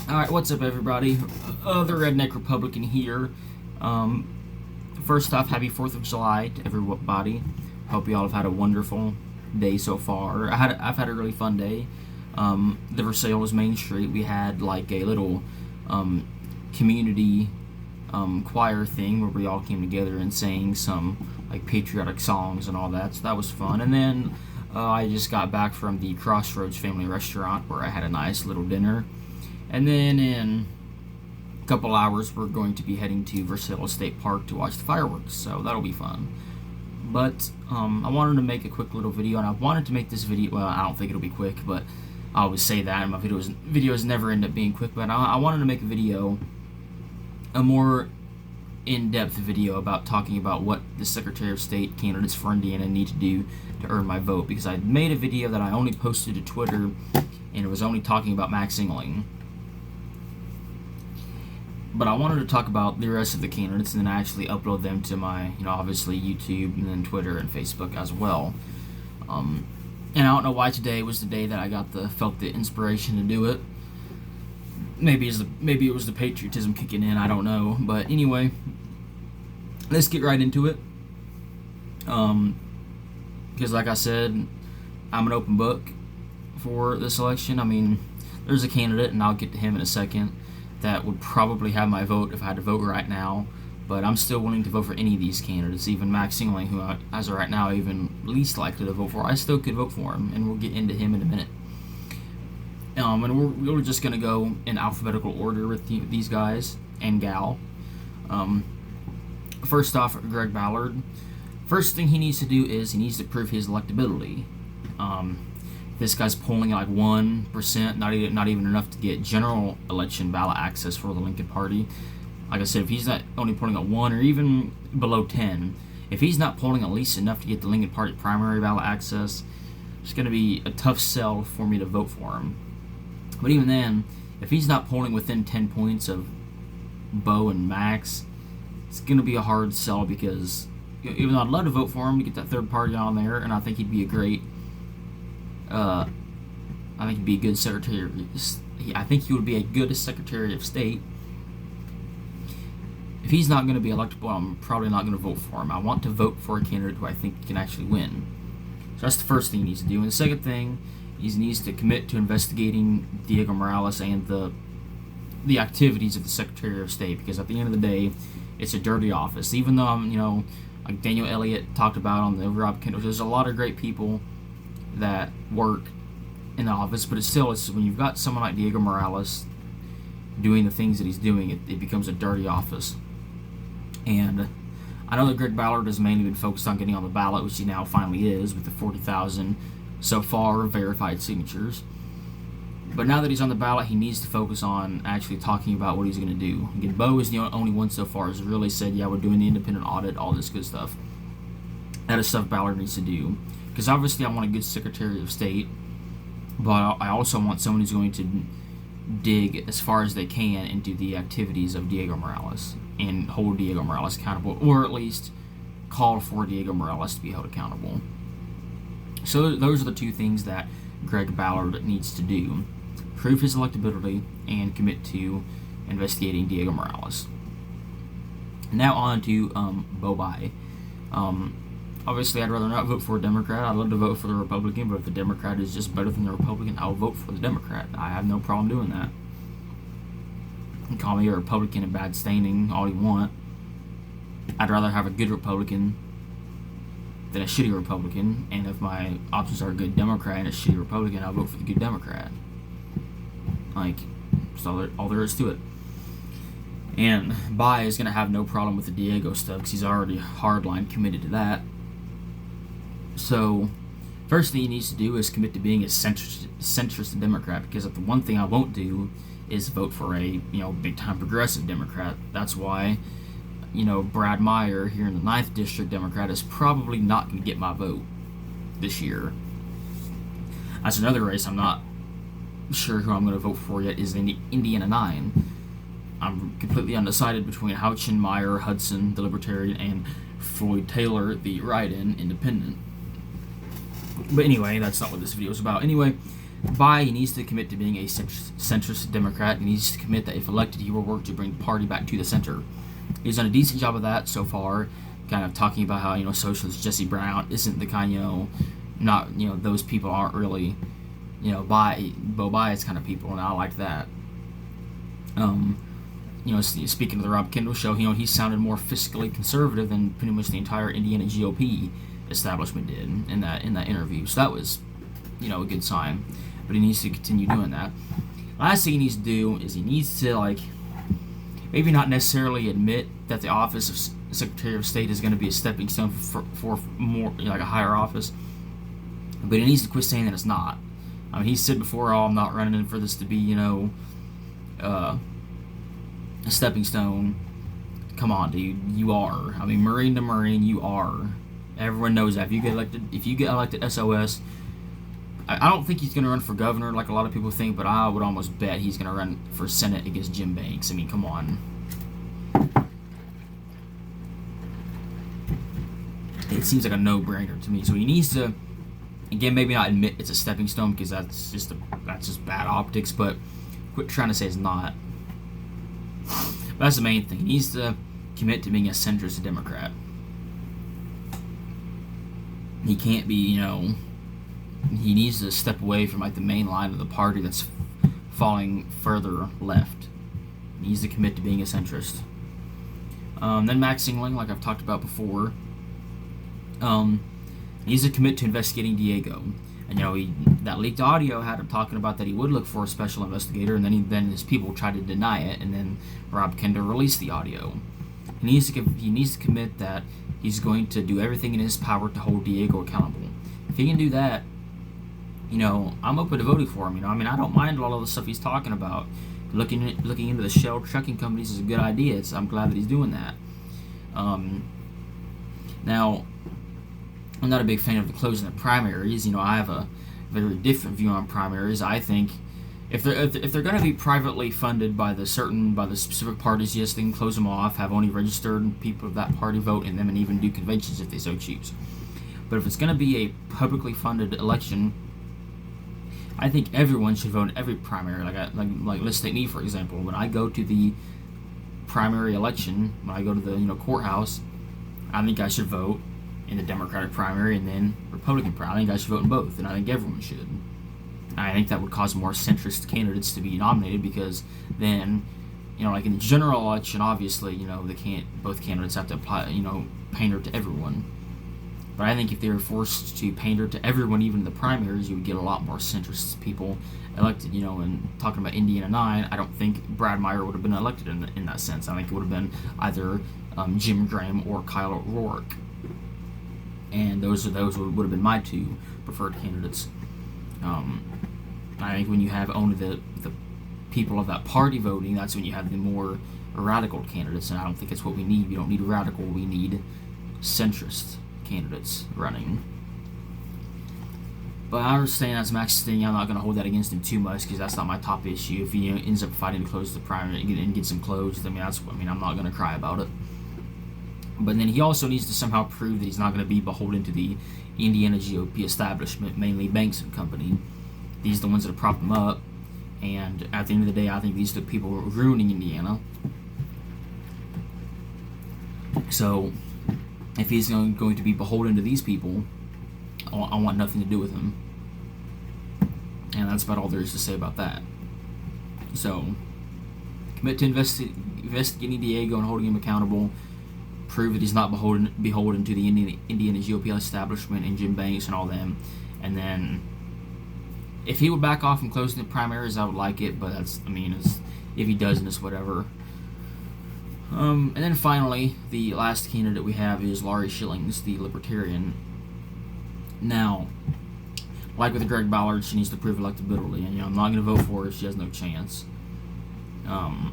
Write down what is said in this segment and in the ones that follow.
Alright, what's up everybody? The Redneck Republican here. First off, happy 4th of July to everybody. Hope you all have had a wonderful day so far. I've had a really fun day. The Versailles Main Street, we had like a little community choir thing where we all came together and sang some like patriotic songs and all that, so that was fun. And then I just got back from the Crossroads Family Restaurant where I had a nice little dinner. And then in a couple hours, we're going to be heading to Versailles State Park to watch the fireworks, so that'll be fun. But I wanted to make a quick little video, and I wanted to make this video, well, I don't think it'll be quick, but I always say that, and my videos never end up being quick, but I wanted to make a video, a more in-depth video about talking about what the Secretary of State candidates for Indiana need to do to earn my vote, because I made a video that I only posted to Twitter, and it was only talking about Max Engling. But I wanted to talk about the rest of the candidates and then actually upload them to my, obviously YouTube and then Twitter and Facebook as well. And I don't know why today was the day that I felt the inspiration to do it. Maybe it was the patriotism kicking in, I don't know. But anyway, let's get right into it. Because like I said, I'm an open book for this election. I mean, there's a candidate, and I'll get to him in a second, that would probably have my vote if I had to vote right now, but I'm still willing to vote for any of these candidates, even Max Engling, who as of right now even least likely to vote for. I still could vote for him, and we'll get into him in a minute. And we're just going to go in alphabetical order with these guys and gal. First off, Greg Ballard. First thing he needs to do is he needs to prove his electability. This guy's polling at like 1%, not even enough to get general election ballot access for the Lincoln Party. Like I said, if he's not only polling at 1 or even below 10, if he's not polling at least enough to get the Lincoln Party primary ballot access, it's going to be a tough sell for me to vote for him. But even then, if he's not polling within 10 points of Bo and Max, it's going to be a hard sell, because even though I'd love to vote for him to get that third party on there, and I think he'd be a great I think he'd be a good secretary. I think he would be a good Secretary of State. If he's not going to be electable, I'm probably not going to vote for him. I want to vote for a candidate who I think can actually win. So that's the first thing he needs to do. And the second thing is he needs to commit to investigating Diego Morales and the activities of the Secretary of State, because at the end of the day, it's a dirty office. Even though I'm, like Daniel Elliott talked about on the Rob Kendall, there's a lot of great people that work in the office, but it's when you've got someone like Diego Morales doing the things that he's doing, it becomes a dirty office. And I know that Greg Ballard has mainly been focused on getting on the ballot, which he now finally is, with the 40,000 so far verified signatures. But now that he's on the ballot, he needs to focus on actually talking about what he's going to do. Again, Bo is the only one so far who's really said, yeah, we're doing the independent audit, all this good stuff. That is stuff Ballard needs to do. Because obviously I want a good Secretary of State, but I also want someone who's going to dig as far as they can into the activities of Diego Morales and hold Diego Morales accountable, or at least call for Diego Morales to be held accountable. So those are the two things that Greg Ballard needs to do: prove his electability and commit to investigating Diego Morales. Now on to Bo Bai. Obviously, I'd rather not vote for a Democrat. I'd love to vote for the Republican, but if the Democrat is just better than the Republican, I'll vote for the Democrat. I have no problem doing that. You can call me a Republican in bad standing all you want. I'd rather have a good Republican than a shitty Republican, and if my options are a good Democrat and a shitty Republican, I'll vote for the good Democrat. Like, that's all there is to it. And Bai is going to have no problem with the Diego stuff, because he's already hardline committed to that. So, first thing he needs to do is commit to being a centrist Democrat, because the one thing I won't do is vote for a big-time progressive Democrat. That's why Brad Meyer here in the 9th District Democrat is probably not going to get my vote this year. That's another race I'm not sure who I'm going to vote for yet, is in the Indiana 9. I'm completely undecided between Houchin, Meyer, Hudson, the Libertarian, and Floyd Taylor, the write-in independent. But anyway, that's not what this video is about. Anyway, He needs to commit to being a centrist Democrat. He needs to commit that if elected, he will work to bring the party back to the center. He's done a decent job of that so far, kind of talking about how, socialist Jesse Brown isn't the kind, not, those people aren't really, Bo Bias kind of people, and I like that. Speaking of the Rob Kendall show, he sounded more fiscally conservative than pretty much the entire Indiana GOP establishment did in that interview. So that was, a good sign. But he needs to continue doing that. Last thing he needs to do is he needs to, maybe not necessarily admit that the office of Secretary of State is going to be a stepping stone for more, a higher office. But he needs to quit saying that it's not. I mean, he said before, I'm not running in for this to be, a stepping stone. Come on, dude, you are. I mean, Marine to Marine, you are. Everyone knows that. If you get elected SOS, I don't think he's going to run for governor like a lot of people think, but I would almost bet he's going to run for Senate against Jim Banks. I mean, come on. It seems like a no-brainer to me. So he needs to, again, maybe not admit it's a stepping stone because that's just bad optics, but quit trying to say it's not. But that's the main thing. He needs to commit to being a centrist Democrat. He can't be, he needs to step away from the main line of the party that's falling further left. He needs to commit to being a centrist. Then Max Singling, like I've talked about before, needs to commit to investigating Diego. And that leaked audio had him talking about that he would look for a special investigator, and then his people tried to deny it, and then Rob Kendall released the audio. He needs to commit that he's going to do everything in his power to hold Diego accountable. If he can do that, I'm open to voting for him. I don't mind a lot of the stuff he's talking about. Looking into the shell trucking companies is a good idea. So I'm glad that he's doing that. Now, I'm not a big fan of the closing the primaries. I have a very different view on primaries. I think if they're going to be privately funded by the specific parties, yes, they can close them off, have only registered people of that party vote in them, and even do conventions if they so choose. But if it's going to be a publicly funded election, I think everyone should vote in every primary. Like let's take me for example. When I go to the primary election, when I go to the courthouse, I think I should vote in the Democratic primary and then Republican primary. I think I should vote in both, and I think everyone should. I think that would cause more centrist candidates to be nominated because then, like in the general election, obviously, both candidates have to apply, pander to everyone. But I think if they were forced to pander to everyone, even in the primaries, you would get a lot more centrist people elected, and talking about Indiana 9, I don't think Brad Meyer would have been elected in that sense. I think it would have been either Jim Graham or Kyle O'Rourke. And those would have been my two preferred candidates. I think when you have only the people of that party voting, that's when you have the more radical candidates, and I don't think it's what we need. We don't need radical, we need centrist candidates running. But I understand that's Max's thing. I'm not going to hold that against him too much because that's not my top issue. If he ends up fighting to close the primary and get some closed, I'm not going to cry about it. But then he also needs to somehow prove that he's not going to be beholden to the Indiana GOP establishment, mainly Banks and Company. These are the ones that have propped him up, and at the end of the day, I think these are the people who are ruining Indiana. So, if he's going to be beholden to these people, I want nothing to do with him. And that's about all there is to say about that. So, commit to investigating Diego and holding him accountable. Prove that he's not beholden to the Indiana GOP establishment and Jim Banks and all them. And then, if he would back off from closing the primaries, I would like it. But if he doesn't, it's whatever. And then finally, the last candidate we have is Laurie Schillings, the Libertarian. Now, like with Greg Ballard, she needs to prove electability, and I'm not going to vote for her. She has no chance. And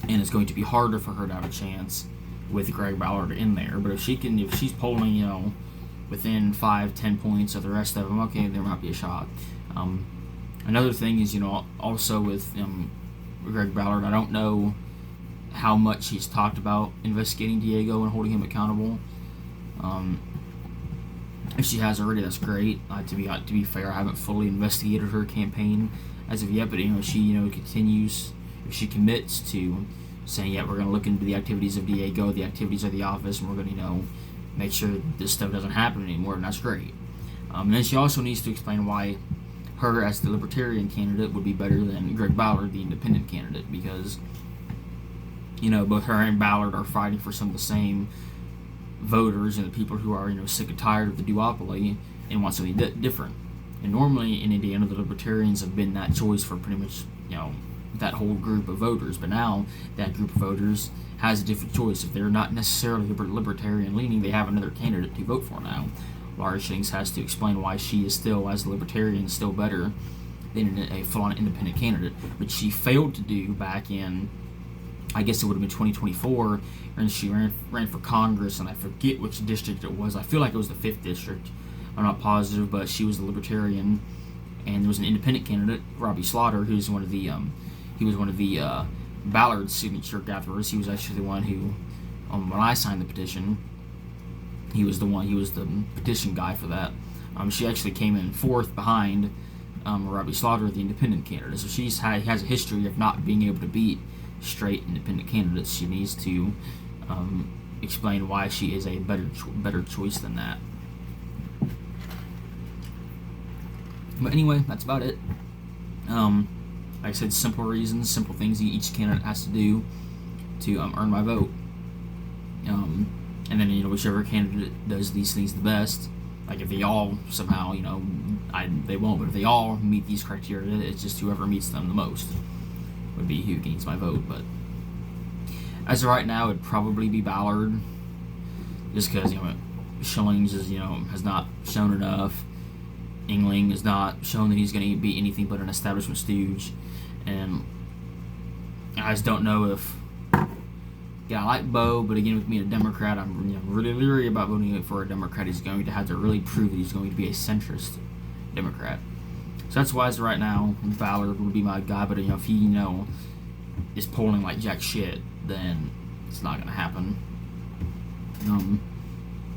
it's going to be harder for her to have a chance with Greg Ballard in there. But if she's polling, within 5-10 points of the rest of them, okay, there might be a shot. Another thing is, also with Greg Ballard, I don't know how much he's talked about investigating Diego and holding him accountable. If she has already, that's great. To be fair, I haven't fully investigated her campaign as of yet, but if she continues, if she commits to saying, yeah, we're going to look into the activities of Diego, the activities of the office, and we're going to make sure this stuff doesn't happen anymore, and that's great. And then she also needs to explain why her as the Libertarian candidate would be better than Greg Ballard, the Independent candidate, because both her and Ballard are fighting for some of the same voters and the people who are sick and tired of the duopoly and want something different. And normally in Indiana, the Libertarians have been that choice for pretty much that whole group of voters. But now that group of voters has a different choice. If they're not necessarily Libertarian leaning, they have another candidate to vote for now. Laura Shanks has to explain why she is still, as a Libertarian, still better than a full-on independent candidate, which she failed to do back in, I guess it would have been 2024, and she ran for Congress, and I forget which district it was. I feel like it was the 5th district. I'm not positive, but she was the Libertarian, and there was an independent candidate, Robbie Slaughter, who's one of the Ballard signature gatherers. He was actually the one who, when I signed the petition, he was the petition guy for that. She actually came in 4th behind Robbie Slaughter, the independent candidate. So she has a history of not being able to beat straight independent candidates. She needs to explain why she is a better choice than that. But anyway, that's about it. Like I said, simple reasons, simple things each candidate has to do to earn my vote. And then whichever candidate does these things the best, like if they all somehow they won't, but if they all meet these criteria, it's just whoever meets them the most would be who gains my vote. But as of right now, it'd probably be Ballard, just because Schillings has not shown enough. Engling has not shown that he's going to be anything but an establishment stooge, and I just don't know if. Yeah, I like Bo, but again, with being a Democrat, I'm really leery about voting for a Democrat. He's going to have to really prove that he's going to be a centrist Democrat. So that's why, as right now, Ballard would be my guy. But if he is polling like jack shit, then it's not going to happen.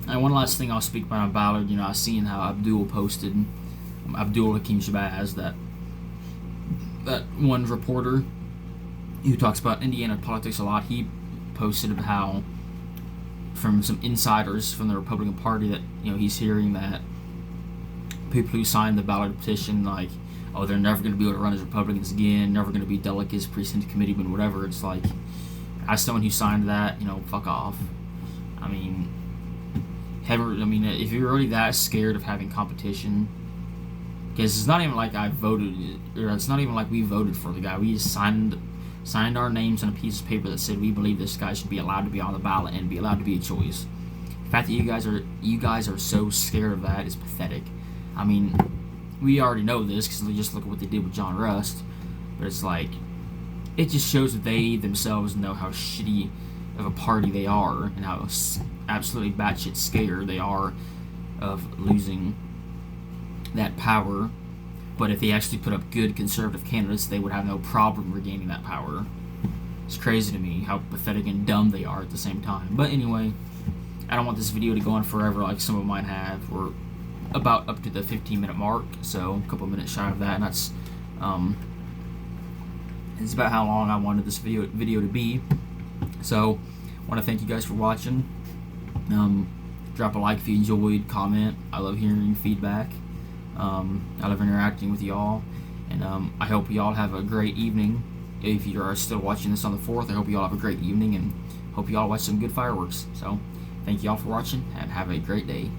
And one last thing I'll speak about Ballard. I've seen how Abdul posted, Abdul Hakim Shabazz, that one reporter who talks about Indiana politics a lot. He posted about how, from some insiders from the Republican Party, that he's hearing that people who signed the Ballard petition, like, oh, they're never going to be able to run as Republicans again, never going to be delegates, precinct committeemen, whatever. It's like, as someone who signed that, fuck off. I mean, if you're really that scared of having competition, because it's not even like I voted, or it's not even like we voted for the guy. We just signed our names on a piece of paper that said we believe this guy should be allowed to be on the ballot and be allowed to be a choice. The fact that you guys are so scared of that is pathetic. I mean, we already know this because just look at what they did with John Rust. But it's like, it just shows that they themselves know how shitty of a party they are and how absolutely batshit scared they are of losing that power. But if they actually put up good conservative candidates, they would have no problem regaining that power. It's crazy to me how pathetic and dumb they are at the same time. But anyway, I don't want this video to go on forever like some of mine have. We're about up to the 15-minute mark, so a couple minutes shy of that, and that's it's about how long I wanted this video to be. So I want to thank you guys for watching. Drop a like if you enjoyed, comment. I love hearing feedback. I love interacting with y'all, and I hope y'all have a great evening. If you are still watching this on the 4th, I hope y'all have a great evening, and hope y'all watch some good fireworks. So, thank y'all for watching, and have a great day.